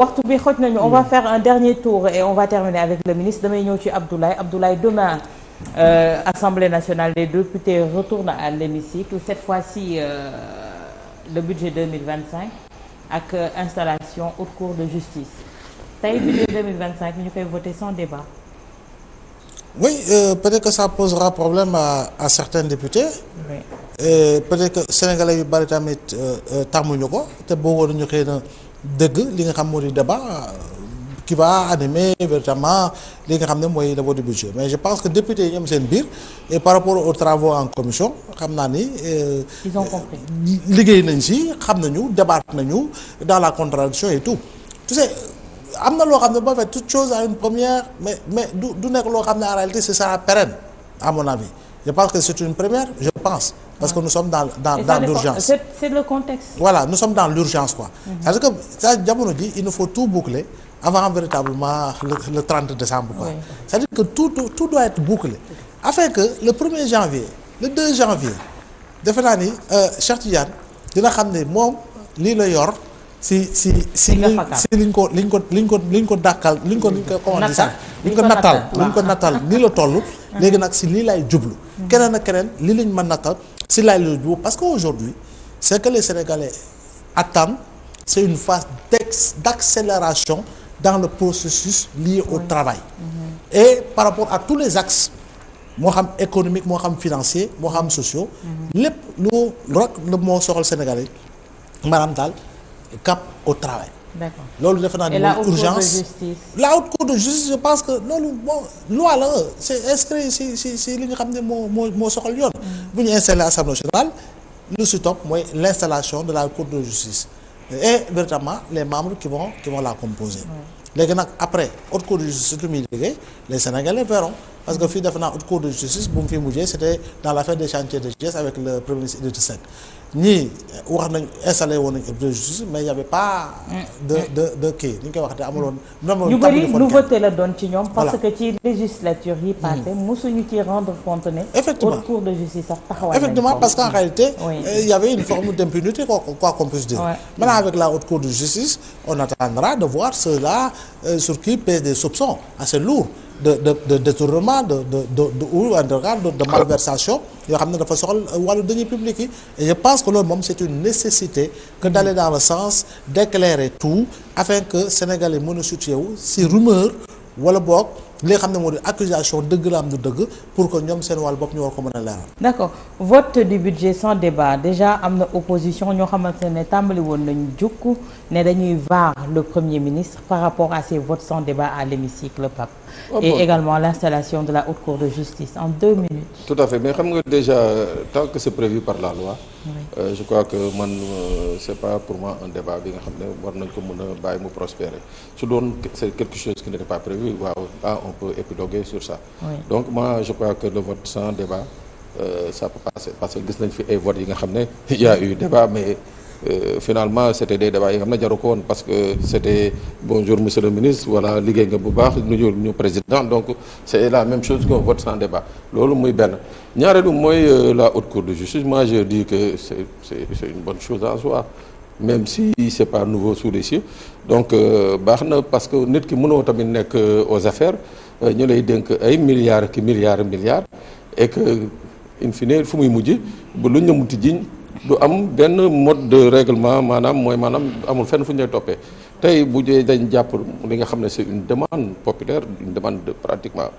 waxtu bi xoj nañu, on va faire un dernier tour et on va terminer avec le ministre. Damay ñëw ci Abdoulaye demain Assemblée nationale des députés retourne à l'hémicycle, cette fois-ci le budget 2025 ak installation haute cour de justice. Tey budget 2025 ñu koy voter sans débat. Oui, peut-être que ça posera problème à certains députés. Oui. Peut-être que sénégalais yu bari tamit tàmmuñu ko te bëggoon nañu xëy na dëgg li nga xam moo di débat qui va animer véritablement li nga xam ne mooy le vote du budget. Mais je pense que députés yi ñoom seen biir et par rapport aux travaux en commission xam naa ni. Ils ont compris. liggéey nañ si xam nañu débat nañu dans la contradiction et tout. Tu sais am na loo xam ne boo fait toute chose à une première mais du nekk loo xam ne en réalité ce sera pérenne à mon avis. Je pense que c'est une première, je pense, parce que nous sommes dans l'urgence. C'est le contexte. Voilà, nous sommes dans l'urgence, quoi. C'est-à-dire que ça, jamono ji, il nous faut tout boucler avant véritablement le 30 décembre, quoi. Oui. C'est-à-dire que tout doit être bouclé. Afin que le 1er janvier, le 2 janvier, defe naa ni Cheikh Tidiane dina xam ne moom lii la yor si liñ ko dàkkal liñ ko comment dire ça liñ ko nattal nii la toll léegi nag si lii lay jublu keneen ak keneen lii lañ mën nattal si lay la jublu parce que aujourd'hui c'est que les Sénégalais attendent c'est une phase d'accélération dans le processus lié au travail et par rapport à tous les axes moo xam économique moo xam financier moo xam sociaux lépp lu rek la moo soxal Sénégalais maanaam daal cap au travail. D'accord. loolu defe naa ni urgence la haute cour de justice je pense que loolu bon loi la c'est inscrit si li nga xam ne moo soxal yoon. bu ñu installé Assemblée nationale lu si topp mooy l'installation de la cour de justice et véritablement les membres qui vont la composer. léegi nag après haute cour de justice lu muy liggéey les Sénégalais verront parce que fii defe naa haute cour de justice bu mu fi mujjee c'était dans l'affaire des chantiers de Thiès avec le premier ministre Idrissa Seck ñii wax nañ installé woon nañ de justice mais il y avait pas de kii ni ñu koy wax te amuloon. ñu bëri nouveauté la doon ci ñoom. parce que ci législature yi passé mosuñu ci rendre compte ne. effectivement haute cour de justice sax taxawaay effectivement parce qu'en réalité. il y avait une forme d'impunité quoi qu'on puisse dire. Maintenant avec la haute cour de justice on attendra de voir ceux-là sur qui pèsent des soupçons assez lourds. de détournement ou en tout cas de malversation yoo xam ne dafa soxal wàllu deniers publics yi et je pense que loolu moom c'est une nécessité que d'aller dans le sens d'éclairer tout afin que Sénégal yi mën a situé wu si rumeur wala boog li nga xam ne moo di accusation dëgg la am du dëgg pour que ñoom seen wàllu bopp ñu war ko mën a leeral. D'accord, vote du budget sans débat déjà am na opposition ñoo xamante ne tàmbali woon nañu jukk ne dañuy var le Premier ministre par rapport à ces votes sans débat à l'hémicycle Pape. Et également l'installation de la haute cour de justice en 2 minutes. Tout à fait, mais xam nga déjà tant que c'est prévu par la loi. Je crois que man c'est pas pour moi un débat bi nga xam ne war nañ ko mën a bàyyi mu prospérer su doon c'est quelque chose qui n'était pas prévu waaw on peut épiloguer sur ça. Donc moi je crois que le vote sans débat ça peut passer parce que gis nañ fi ay votes yi nga xam ne il y a eu débat mais. Finalement c'était des débats yi nga xam ne jaru ko woon parce que c'était bonjour monsieur le ministre voilà liggéey nga bu baax ñu président donc c'est la même chose qu'un vote sans débat loolu muy benn ñaareelu mooy la haute cour de justice moi je dis que c'est une bonne chose en soi même si c'est pas nouveau sous les cieux donc baax na parce que nit ki mënoo tamit nekk aux affaires ñu lay dénk ay milliards et que in fine fu muy mujj ba lu ñu munti jiñ du am benn mode de règlement maanaam amul fenn fu ñu lay toppee tey bu dee dañ jàpp li nga xam ne c'est une demande populaire une demande de pratiquement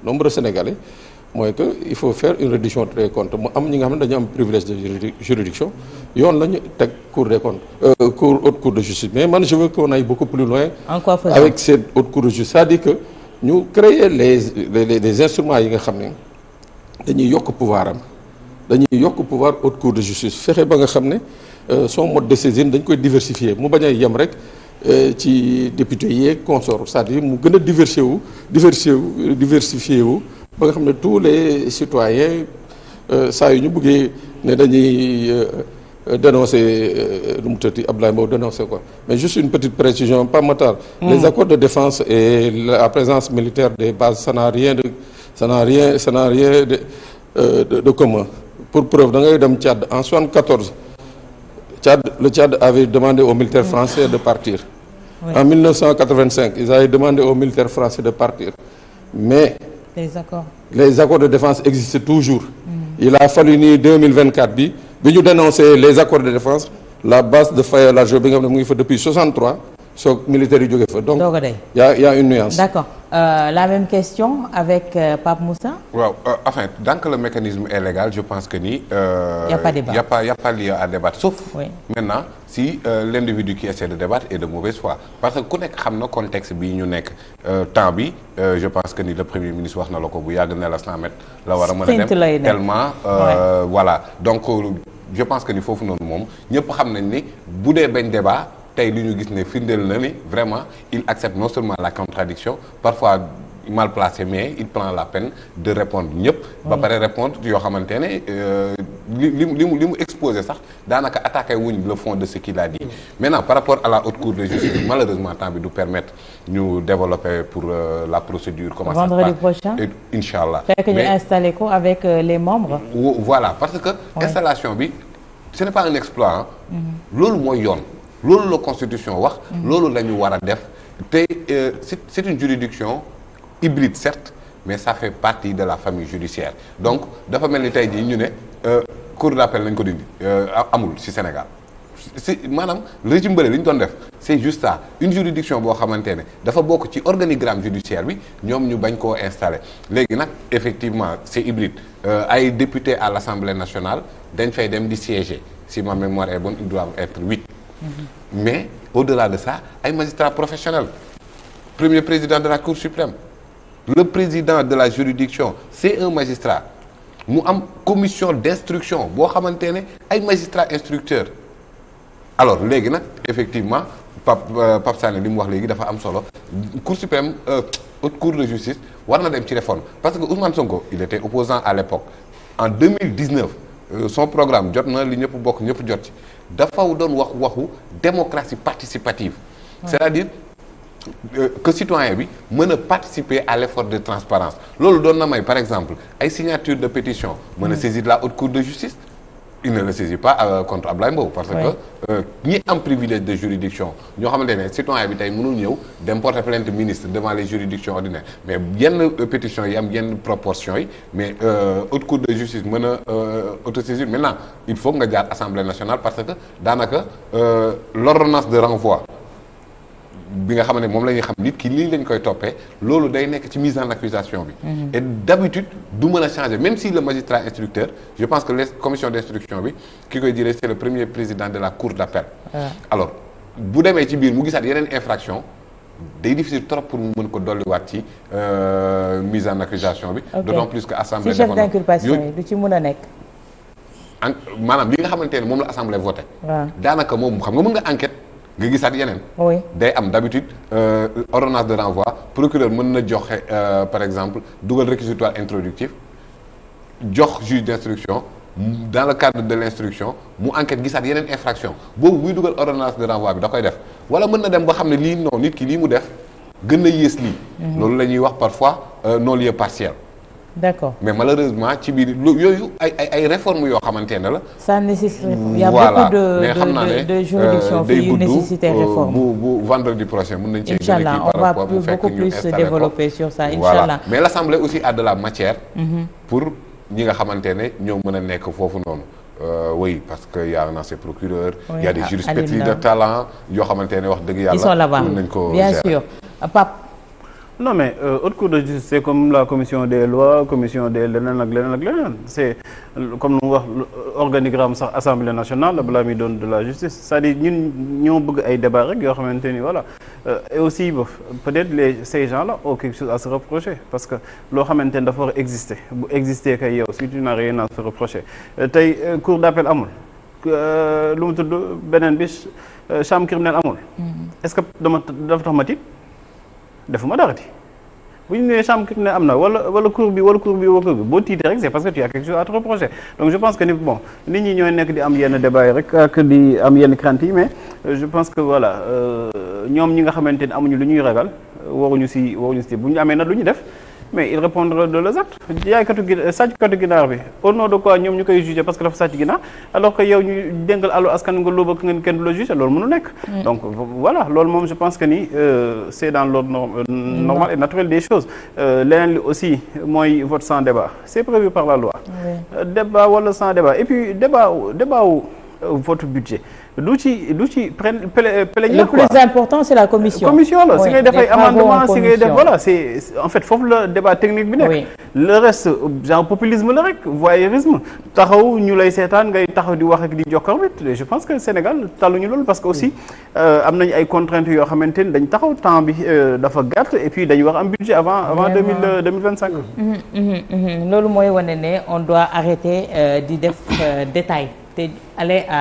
nombreux Sénégalais mooy que il faut faire une reddition des comptes mu am ñi nga xam ne dañu am privilège de juridiction yoon la ñu teg cour des comptes haute cour de justice mais man je veux qu'on aille beaucoup plus loin avec cette haute cour de justice c'est-à-dire que ñu créer les instruments yi nga xam ne dañuy yokk pouvoir am dañuy yokk pouvoir haute cour de justice fexe ba nga xam ne son mode de saisine dañ koy diversifier mu bañ a yem rek ci député yeeg consort c'est-à-dire mu gën a diversifier wu ba nga xam ne tous les citoyens saa yu ñu bëggee ne dañuy dénoncer lu mu tëddee Abdoulaye Mbow dénoncer quoi mais juste une petite précision pas matar les accords de défense et la présence militaire des bases ça n'a rien de commun. Pour preuve da ngay dem Tchad en 74 le Tchad avait demandé aux militaires français de partir Oui. En 1985, ils avaient demandé aux militaires français de partir. Mais les accords de défense existent toujours. Il a fallu ni 2024 bi ñu dénoncer les accords de défense, la base de Faye-Largeau bi nga xam ne mu ngi fa depuis 63 soo militaires yi jóge fa. Donc y a une nuance. D'accord. La même question avec Pape Moussa. waaw enfin tant que le mécanisme est légal je pense que ni. y a pas débat. y a pas lieu à débattre sauf. Oui. Maintenant si l'individu qui essaie de débattre est de mauvaise foi parce que ku nekk xam na contexte bii ñu nekk temps bi je pense que ni le premier ministre wax na la ko bu yàgg ne la 100 mètres la war a mën a dem tellement voilà donc je pense que ni foofu noonu moom ñëpp xam nañ ni bu dee bañ débat tey li ñu gis ne firndeel na ni vraiment il accepte non seulement la contradiction parfois mal placé mais il prend la peine de répondre ñëpp ba pare répondre yoo xamante ne li mu exposé sax daanaka attaqué wuñ le fond de ce qu'il a dit maintenant par rapport à la haute cour de justice malheureusement temps bi du permettre ñu développer pour la procédure comment ça se passe vendredi prochain Inch'Allah fekk ñu installé ko avec les membres voilà parce que installation bi ce n'est pas un exploit loolu mooy yoon loolu la constitution wax loolu la ñu war a def te c'est une juridiction hybride certes mais ça fait partie de la famille judiciaire donc dafa mel ni tey jii ñu ne cour d'appel nañ ko dindi amul ci Sénégal si maanaam régime bële li ñu doon def c'est juste ça une juridiction boo xamante ne dafa bokk ci organigramme judiciaire bi ñoom ñu bañ koo installer léegi nag effectivement c'est hybride ay députés à l'Assemblée nationale dañ fay dem di siéger si ma mémoire est bonne ils doivent être 8 mais au-delà de ça ay magistrats professionnels premier président de la Cour suprême le président de la juridiction c'est un magistrat mu am commission d'instruction boo xamante ne ay magistrats instructeurs alors léegi nag effectivement Pape Sané li mu wax léegi dafa am solo Cour suprême haute cour de justice war na dem ci réforme parce que Ousmane Sonko il était opposant à l'époque en 2019 son programme jot na li ñëpp bokk ñëpp jot ci dafa doon waxu démocratie participative c'est-à-dire que citoyen bi mën a participer à l'effort de transparence loolu doon na may par exemple ay signature de pétition mën a saisir la haute cour de justice il ne le saisit pas contre Ablaye Mbow parce que ñi am privilège de juridiction ñoo xamante ne citoyen bi tey mënul ñëw dem porter plainte ministre devant les juridictions ordinaires mais yenn pétitions yi am yenn proportions yi mais haute cour de justice mën a autosaisir maintenant il faut nga jaar assemblée nationale parce que daanaka l'ordonnance de renvoi bi nga xam ne moom la ñuy xam nit ki lii lañ koy toppee loolu day nekk ci mise en accusation bi et d'habitude du mën a changer même si le magistrat instructeur je pense que les commissions d'instruction bi ki koy dirige c'est le premier président de la cour d'appel alors bu demee ci biir mu gisaat yeneen infraction day difficile trop pour mu mën ko dolliwaat ci mise en accusation bi d'autant plus que assemblée si chef d'inculpation yi du ci mën a nekk maanaam li nga xamante ne moom la assemblée voté daanaka moom xam nga mën nga enquête nga gisaat yeneen day am d'habitude ordonnance de renvoi procureur mën na joxe par exemple dugal réquisitoire introductif jox juge d'instruction dans le cadre de l'instruction mu enquête gisaat yeneen infraction boobu muy dugal ordonnance de renvoi bi da koy def wala mën na dem ba xam ne lii non nit ki lii mu def gën na yées lii loolu la ñuy wax parfois non-lieu partiel d'accord mais malheureusement ci biir yooyu ay réformes yoo xamante ne la. ça nécessite il y a beaucoup de juridictions fii yu nécessité réforme bu vendredi prochain mën nañu cee. Inch'Allah on va beaucoup plus se développer sur ça Inch'Allah. mais l'Assemblée aussi a de la matière. pour ñi nga xamante ne ñoo mën a nekk foofu noonu. Oui parce que y a un ancien procureur. Il y a des juristes de talent yoo xamante ne wax dëgg yàlla. ils sont là-bas mën nañu ko bien sûr Pape. non mais haute cour de justice c'est comme la commission des lois commission des leneen ak leneen c'est comme lu mu wax organigramme sax assemblée nationale la balaa muy doon de la justice c'est-à-dire ñun ñoo bëgg ay débat rek yoo xamante ni voilà et aussi peut-être ces gens-là ont quelque chose à se reprocher parce que loo xamante ni dafa war a exister bu exister kay yow si tu n'as rien à se reprocher tey cour d'appel amul lu mu tudd beneen bi chambre criminelle amul est-ce que dafa tax ma tiit defuma dara ti bu ñu nee chambre criminelle am na wala cour bi boo tiitee rek c'est parce que tu as quelque chose à te reprocher donc je pense que ni bon nit ñi ñooy nekk di am yenn débat yi rek ak di am yenn crainte yi mais je pense que voilà ñoom ñi nga xamante ni amuñu lu ñuy ragal waruñu si bu ñu amee nag lu ñu def mais il répondra de leurs actes jaaykatu sàcckatu ginaar bi au nom de quoi ñoom ñu koy juger parce que dafa sàcc ginaar alors que yow ñu déngal àllu askan nga lóoba ngeen kenn du la juger loolu mënu nekk donc voilà loolu moom je pense que ni c'est dans l'ordre normal et naturel des choses leneen li aussi mooy vote sans débat c'est prévu par la loi débat wala sans débat et puis débat wu votre budget du ci plénière quoi. Le plus important c'est la commission la si ngay def ay amendement si ngay def voilà c'est en fait foofu la débat technique bi nekk le reste genre populisme la rek voyeurisme taxaw ñu lay seetaan ngay taxaw di wax ak di jokkar bit je pense que Sénégal talluñu loolu parce que aussi am nañu ay contraintes yoo xamante ni dañ taxaw temps bi dafa gàtt et puis dañu war am budget avant 2025 loolu mooy wane ne on doit arrêter di def détail te aller à